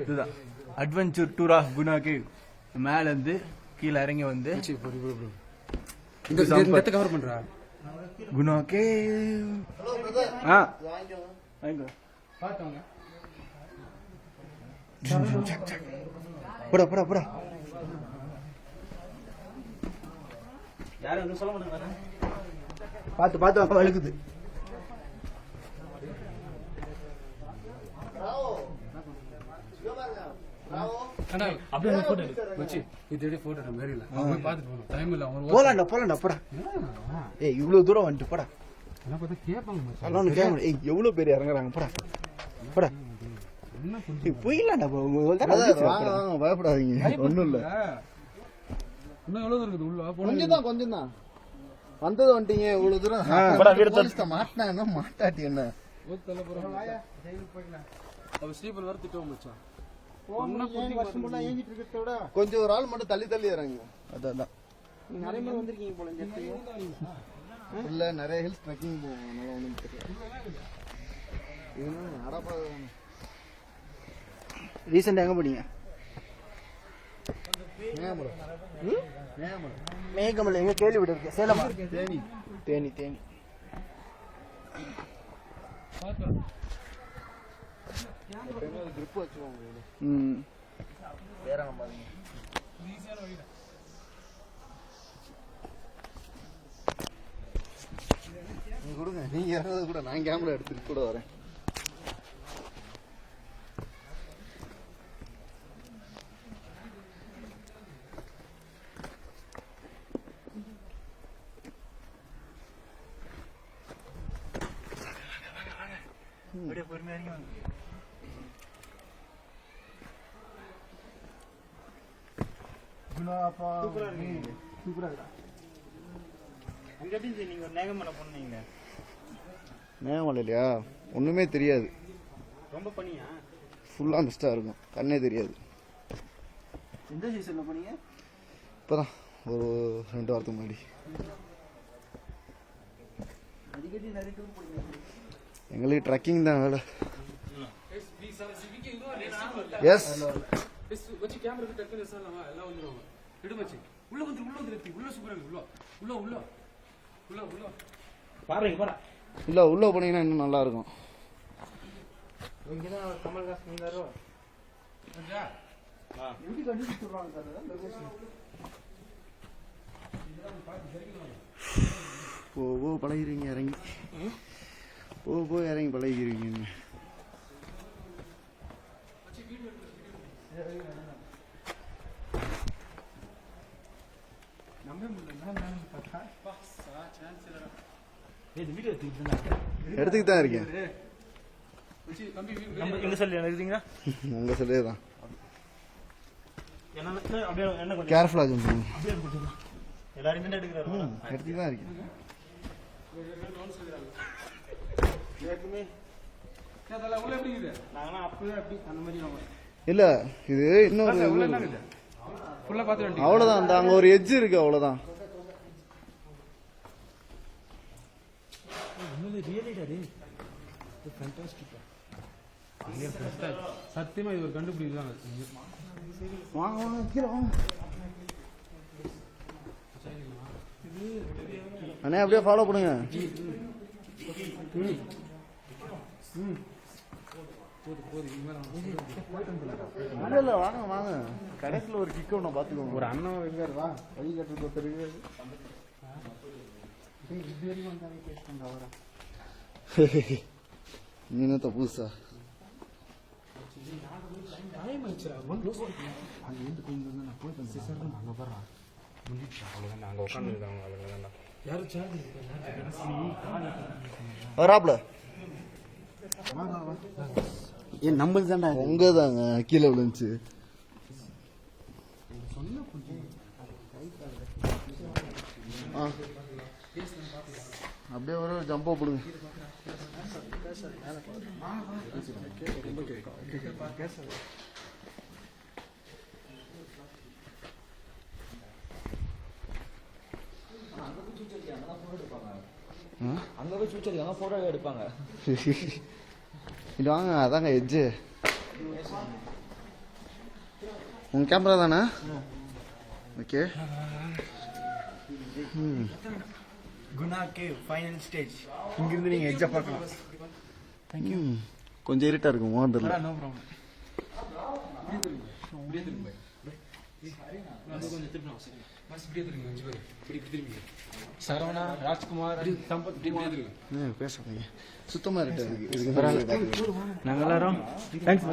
இதுதான் adventure tour of Guna cave. மேல இருந்து கீழே இறங்கி வந்து கவர் பண்றா குணா கேவ். போடா போடா போடா. யாரும் சொல்ல மாட்டாங்க. பார்த்து பார்த்து வழுக்குது. இவ்வளவு தூரம் வந்துட்டு போடா. எவ்வளவு பேர் இறங்குறாங்க. போடா போடா போயிடலாம்டா. பயப்படாதீங்க, ஒண்ணும் இல்ல. கொஞ்சம் தான் வந்தது வந்துட்டீங்க. இவ்வளவு தூரம் மாட்டினா மாட்டாட்டி என்ன கொஞ்சம் ஒரு ஆள் மட்டும் தள்ளி இறங்க. அதான் நிறைய பேர் வந்திருக்கீங்க போல. இல்ல நிறைய ஹில்ஸ் ட்ரெக்கிங் போவோம். ஒன்றும் தெரியாது. ரீசெண்டா எங்க போனீங்க? மேகமலை எங்க கேள்விப்பட்டிருக்கேன். சேலமா? தேனி. கிரிப் வச்சுக்கோங்க. கொடுங்க, நீங்க இறங்குறது கூட நான் கேமரா எடுத்துட்டு கூட வரேன். பொறுமையா மேகமலையா? ஒண்ணுமே தெரியாது. ரொம்ப பனியா? ஃபுல்லா மிஸ்டா இருக்கும், கண்ணே தெரியாது. எந்த சீசன்ல போனீங்க? இப்பதான் ஒரு 2 வாரத்துக்கு முன்னாடி. அடிக்கடி நிறைய டூர் போறீங்க. எங்களுக்கு ட்ரெக்கிங் தான் வேலை. எஸ் வச்சி கேமரா கிட்ட டக்கு சொல்லலாமா? எல்லாம் வந்துருவாங்க. எடுமச்சி உள்ள வந்து உள்ள சூப்பரா இருக்கு. உள்ள பாருங்க பாரு. இல்ல உள்ள போனீங்கன்னா இன்னும் நல்லா இருக்கும். இங்க தான் கமல்ஹாசன் இருந்தாரோ. அஞ்சா எப்படி கண்டிச்சு சொல்றாங்க சார் லொகேஷன். ஓ பழகிறீங்க இறங்கி. போ இறங்கி பழகிறீங்க. எடுத்துக்கிட்டு தான் இருக்கேன். உங்க சொல்லே தான். கேர்ஃபுல்லா எடுத்துக்கிட்டு தான் இருக்கேன். இல்ல இது இன்னொரு அவ்வளவுதான். அந்த அங்க ஒரு எட்ஜ் இருக்கு, அவ்வளவுதான். சத்தியமா இது ஒரு கண்டுபிடிக்கலாம். அண்ணே அப்படியே ஃபாலோ பண்ணுங்க. இல்ல வாங்க கடைசியில் ஒரு கிக் ஒண்ணு பாத்துக்கோங்க. ஒரு அண்ணன் இருக்காரு, வா வழி கட்டுறது ஒருத்தர் இருக்காரு. நீனத்த புதுசா வராப்ல ஏன் நம்பர் தாண்டா உங்க தாங்க கீழே விழுந்துச்சு. அப்படியே ஒரு ஜம்போ போடுங்க. அங்க போய் சூச்சரிக்காங்க போட்டோ எடுப்பாங்க. இது வாங்க அதாங்க எஜ்ஜு உங்கள் கேமரா தானே? Okay. Guna cave final stage. இங்கிருந்து நீங்கள் எக்ஸாம் பார்க்கலாம். தேங்க்யூ. கொஞ்சம் இருட்டாக இருக்கும் மோதில். No problem. சரவணா, ராஜ்குமார், சம்பத் பேசுறீங்க சுத்தமாக இருட்டாக இருக்கு. நாங்கள் எல்லாரும் தேங்க்ஸ்.